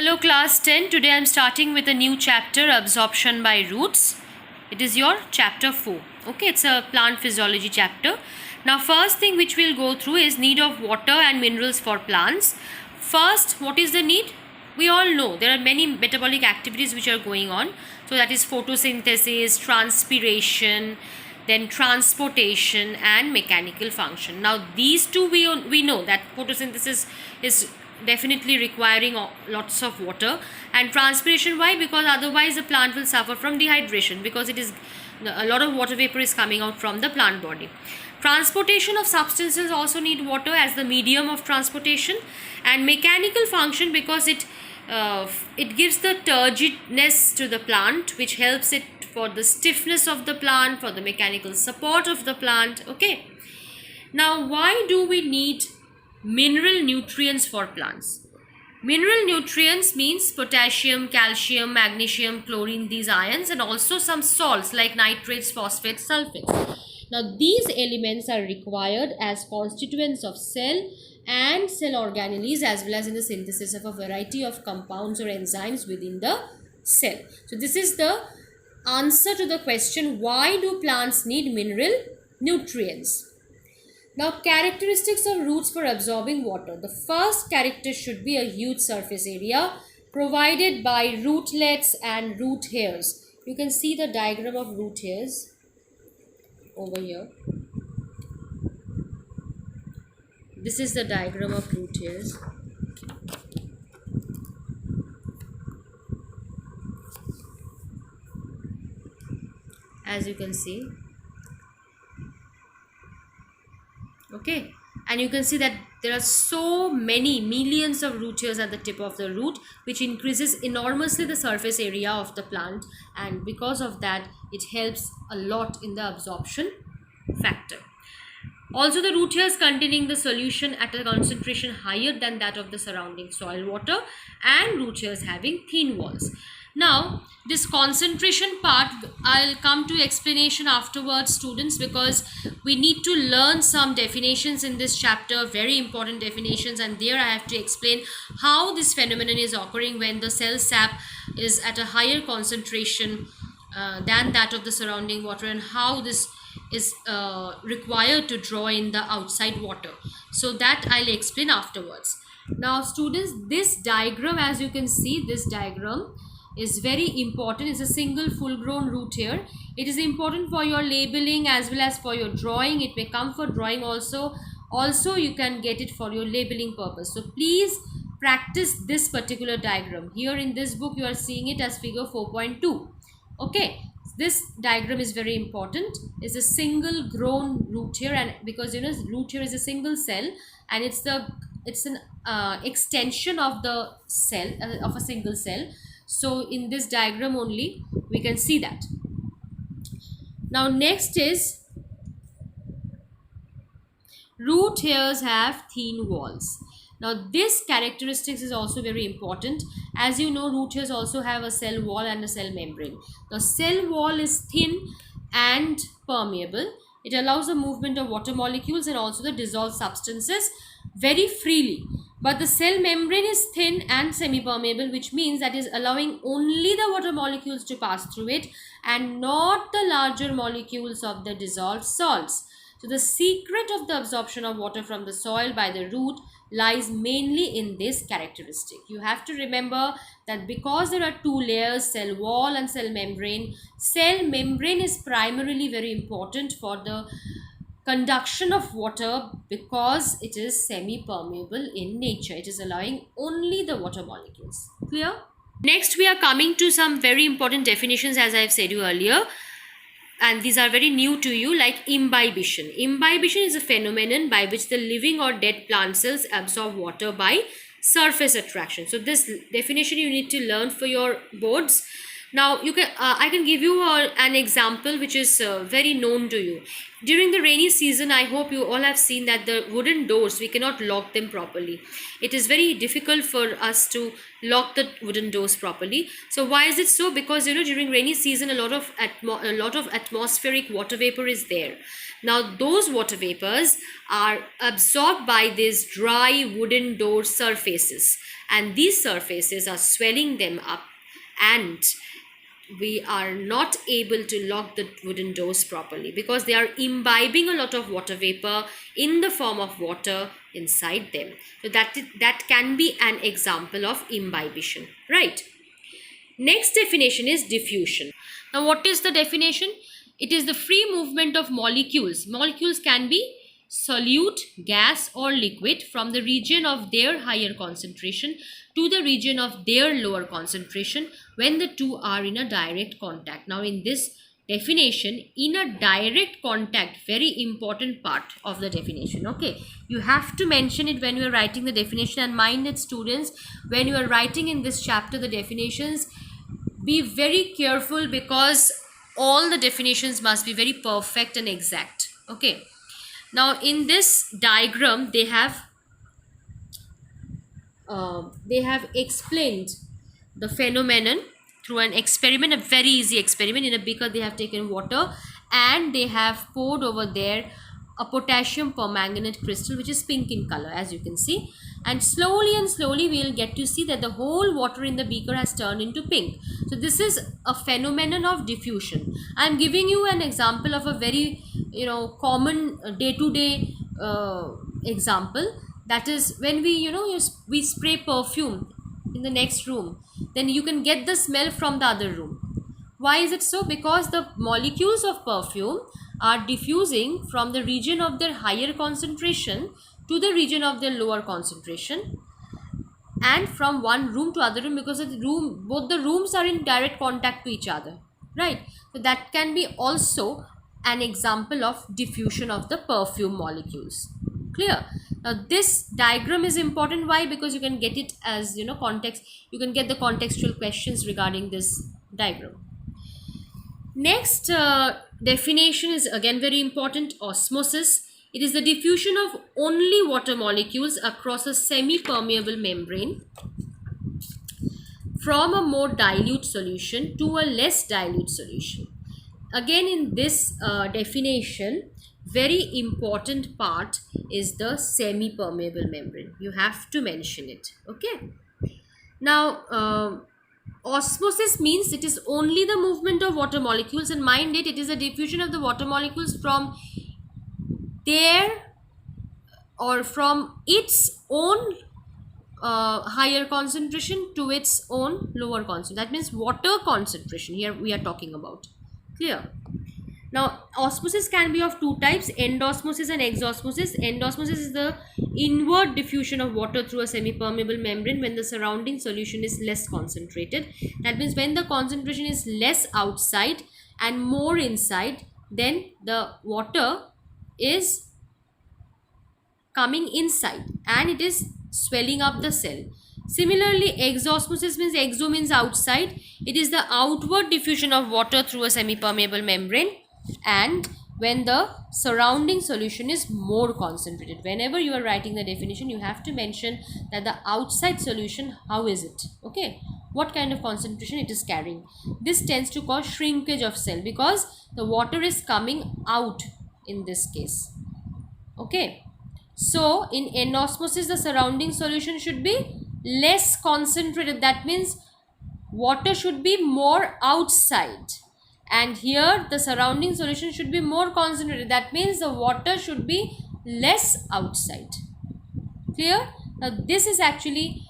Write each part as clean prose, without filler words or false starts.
Hello class 10. Today I am starting with a new chapter, absorption by roots. It is your chapter 4. Okay, it's a plant physiology chapter. Now first thing which we'll go through is need of water and minerals for plants. First, what is the need? We all know there are many metabolic activities which are going on. So that is photosynthesis, transpiration, then transportation and mechanical function. Now these two we know that photosynthesis is definitely requiring lots of water, and transpiration, why? Because otherwise the plant will suffer from dehydration, because it is a lot of water vapor is coming out from the plant body. Transportation of substances also need water as the medium of transportation, and mechanical function because it gives the turgidness to the plant, which helps it for the stiffness of the plant, for the mechanical support of the plant. Okay, now why do we need mineral nutrients for plants? Mineral nutrients means potassium, calcium, magnesium, chlorine, these ions, and also some salts like nitrates, phosphates, sulfates. Now these elements are required as constituents of cell and cell organelles, as well as in the synthesis of a variety of compounds or enzymes within the cell. So this is the answer to the question, why do plants need mineral nutrients? Now, characteristics of roots for absorbing water. The first character should be a huge surface area provided by rootlets and root hairs. You can see the diagram of root hairs over here. This is the diagram of root hairs. As you can see. Okay, and you can see that there are so many millions of root hairs at the tip of the root, which increases enormously the surface area of the plant, and because of that it helps a lot in the absorption factor. Also, the root hairs containing the solution at a concentration higher than that of the surrounding soil water, and root hairs having thin walls. Now, this concentration part, I'll come to explanation afterwards, students, because we need to learn some definitions in this chapter, very important definitions, and there I have to explain how this phenomenon is occurring when the cell sap is at a higher concentration than that of the surrounding water, and how this is required to draw in the outside water. So that I'll explain afterwards. Now students, this diagram, as you can see, this diagram is very important. It's a single full grown root hair. It is important for your labeling as well as for your drawing. It may come for drawing also you can get it for your labeling purpose. So please practice this particular diagram. Here in this book you are seeing it as figure 4.2. okay, this diagram is very important. It's a single grown root hair, and because you know root hair is a single cell, and it's an extension of the cell of a single cell. So in this diagram only we can see that. Now next is root hairs have thin walls. Now this characteristics is also very important. As you know, root hairs also have a cell wall and a cell membrane. The cell wall is thin and permeable. It allows the movement of water molecules and also the dissolved substances very freely. But the cell membrane is thin and semi-permeable, which means that is allowing only the water molecules to pass through it and not the larger molecules of the dissolved salts. So the secret of the absorption of water from the soil by the root lies mainly in this characteristic. You have to remember that because there are two layers, cell wall and cell membrane is primarily very important for the conduction of water, because it is semi-permeable in nature. It is allowing only the water molecules. Clear? Next, we are coming to some very important definitions, as I have said you earlier, and these are very new to you, like imbibition. Imbibition is a phenomenon by which the living or dead plant cells absorb water by surface attraction. So this definition you need to learn for your boards. Now you can I can give you an example which is very known to you. During the rainy season, I hope you all have seen that the wooden doors, we cannot lock them properly. It is very difficult for us to lock the wooden doors properly. So why is it so? Because during rainy season, a lot of atmospheric water vapor is there. Now those water vapors are absorbed by these dry wooden door surfaces, and these surfaces are swelling them up, and we are not able to lock the wooden doors properly because they are imbibing a lot of water vapor in the form of water inside them. So that can be an example of imbibition, right? Next definition is diffusion. Now, what is the definition? It is the free movement of molecules. Molecules can be solute, gas, or liquid from the region of their higher concentration to the region of their lower concentration when the two are in a direct contact. Now, in this definition, in a direct contact, very important part of the definition. Okay, you have to mention it when you are writing the definition, and mind it, students, when you are writing in this chapter the definitions, be very careful because all the definitions must be very perfect and exact. Okay, now in this diagram they have explained the phenomenon through an experiment, a very easy experiment. In a beaker they have taken water and they have poured over there a potassium permanganate crystal which is pink in color, as you can see, and slowly we will get to see that the whole water in the beaker has turned into pink. So this is a phenomenon of diffusion. I am giving you an example of a very common day-to-day example. That is when we spray perfume in the next room, then you can get the smell from the other room. Why is it so? Because the molecules of perfume are diffusing from the region of their higher concentration to the region of their lower concentration, and from one room to other room, because both the rooms are in direct contact to each other, right? So that can be also an example of diffusion of the perfume molecules. Clear? Now this diagram is important. Why? Because you can get it as context. You can get the contextual questions regarding this diagram. Next definition is again very important: osmosis. It is the diffusion of only water molecules across a semi-permeable membrane from a more dilute solution to a less dilute solution. Again, in this definition, very important part is the semi-permeable membrane. You have to mention it. Okay. Now, osmosis means it is only the movement of water molecules, and mind it, it is a diffusion of the water molecules from their or from its own higher concentration to its own lower concentration. That means water concentration here we are talking about. Clear? Now, osmosis can be of two types: endosmosis and exosmosis. Endosmosis is the inward diffusion of water through a semi-permeable membrane when the surrounding solution is less concentrated. That means when the concentration is less outside and more inside, then the water is coming inside and it is swelling up the cell. Similarly, exosmosis means exo means outside. It is the outward diffusion of water through a semi-permeable membrane, and when the surrounding solution is more concentrated. Whenever you are writing the definition, you have to mention that the outside solution, how is it? Okay, what kind of concentration it is carrying. This tends to cause shrinkage of cell because the water is coming out in this case. Okay, so in endosmosis, the surrounding solution should be less concentrated. That means water should be more outside, and here the surrounding solution should be more concentrated. That means the water should be less outside. Clear? Now this is actually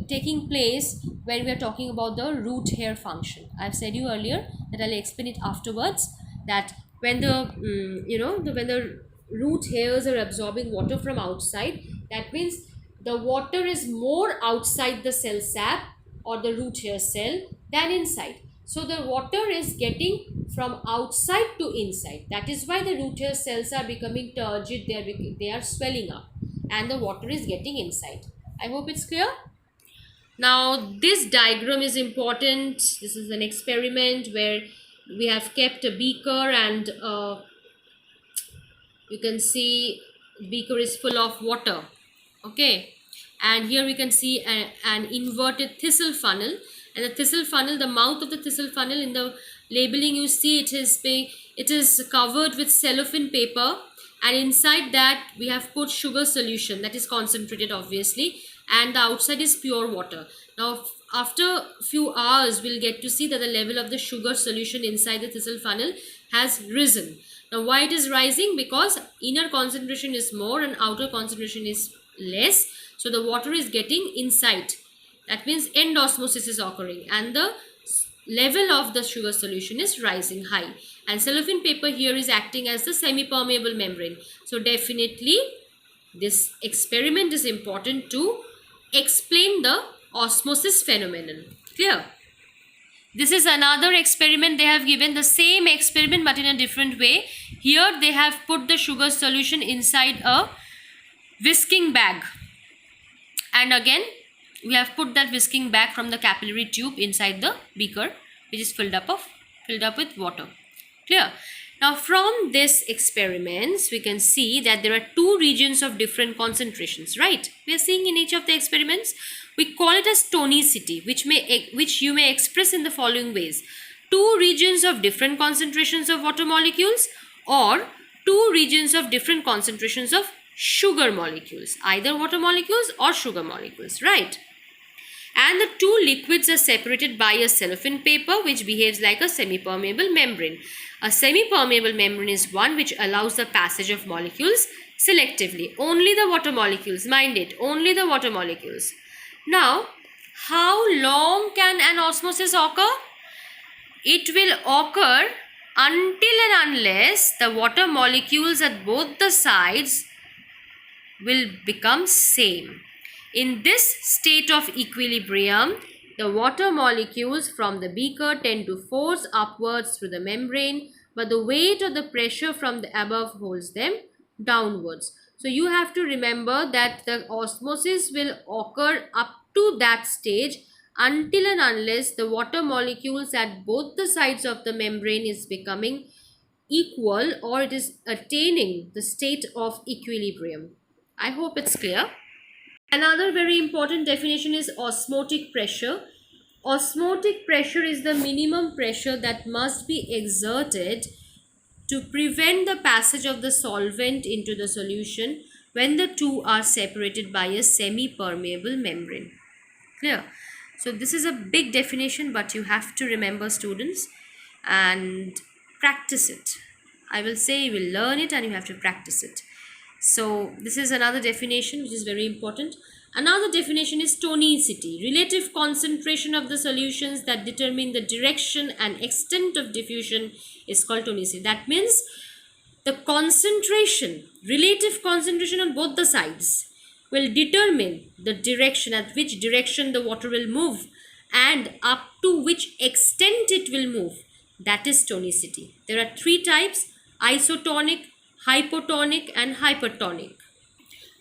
taking place when we are talking about the root hair function. I have said you earlier that I'll explain it afterwards, that when the when the root hairs are absorbing water from outside, that means the water is more outside the cell sap or the root hair cell than inside. So the water is getting from outside to inside. That is why the root hair cells are becoming turgid, they are swelling up and the water is getting inside. I hope it's clear. Now this diagram is important. This is an experiment where we have kept a beaker, and you can see beaker is full of water. Okay, and here we can see an inverted thistle funnel, and the thistle funnel, the mouth of the thistle funnel, in the labeling you see it is covered with cellophane paper, and inside that we have put sugar solution that is concentrated obviously, and the outside is pure water. Now after few hours we'll get to see that the level of the sugar solution inside the thistle funnel has risen. Now why it is rising? Because inner concentration is more and outer concentration is less, so the water is getting inside. That means end osmosis is occurring and the level of the sugar solution is rising high, and cellophane paper here is acting as the semi-permeable membrane. So definitely this experiment is important to explain the osmosis phenomenon. Clear? This is another experiment. They have given the same experiment but in a different way. Here they have put the sugar solution inside a whisking bag, and again we have put that whisking bag from the capillary tube inside the beaker, which is filled up with water. Clear? Now from this experiments we can see that there are two regions of different concentrations, right? We are seeing in each of the experiments. We call it as tonicity, which you may express in the following ways: two regions of different concentrations of water molecules, or two regions of different concentrations of sugar molecules, either water molecules or sugar molecules, right? And the two liquids are separated by a cellophane paper which behaves like a semi-permeable membrane. A semi-permeable membrane is one which allows the passage of molecules selectively. Only the water molecules, mind it, only the water molecules. Now, how long can an osmosis occur? It will occur until and unless the water molecules at both the sides will become same. In this state of equilibrium, the water molecules from the beaker tend to force upwards through the membrane, but the weight or the pressure from the above holds them downwards. So you have to remember that the osmosis will occur up to that stage until and unless the water molecules at both the sides of the membrane is becoming equal, or it is attaining the state of equilibrium. I hope it's clear. Another very important definition is osmotic pressure. Osmotic pressure is the minimum pressure that must be exerted to prevent the passage of the solvent into the solution when the two are separated by a semi-permeable membrane. Clear? So this is a big definition, but you have to remember, students, and practice it. I will say you will learn it and you have to practice it. So this is another definition which is very important. Another definition is tonicity, relative concentration of the solutions that determine the direction and extent of diffusion is called tonicity. That means the concentration, relative concentration on both the sides will determine the direction, at which direction the water will move and up to which extent it will move. That is tonicity. There are three types: isotonic, hypotonic and hypertonic.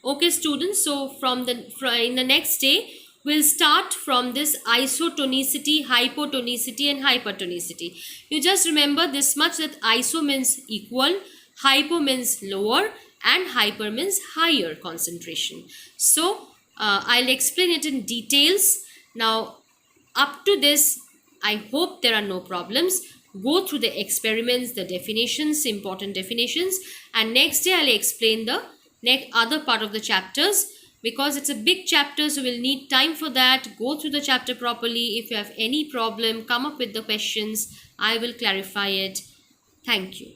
Okay students, so in the next day we'll start from this isotonicity, hypotonicity and hypertonicity. You just remember this much, that iso means equal, hypo means lower and hyper means higher concentration. So I'll explain it in details. Now up to this I hope there are no problems. Go through the experiments, the definitions, important definitions, and next day I'll explain the other part of the chapters, because it's a big chapter, so we'll need time for that. Go through the chapter properly. If you have any problem, come up with the questions. I will clarify it. Thank you.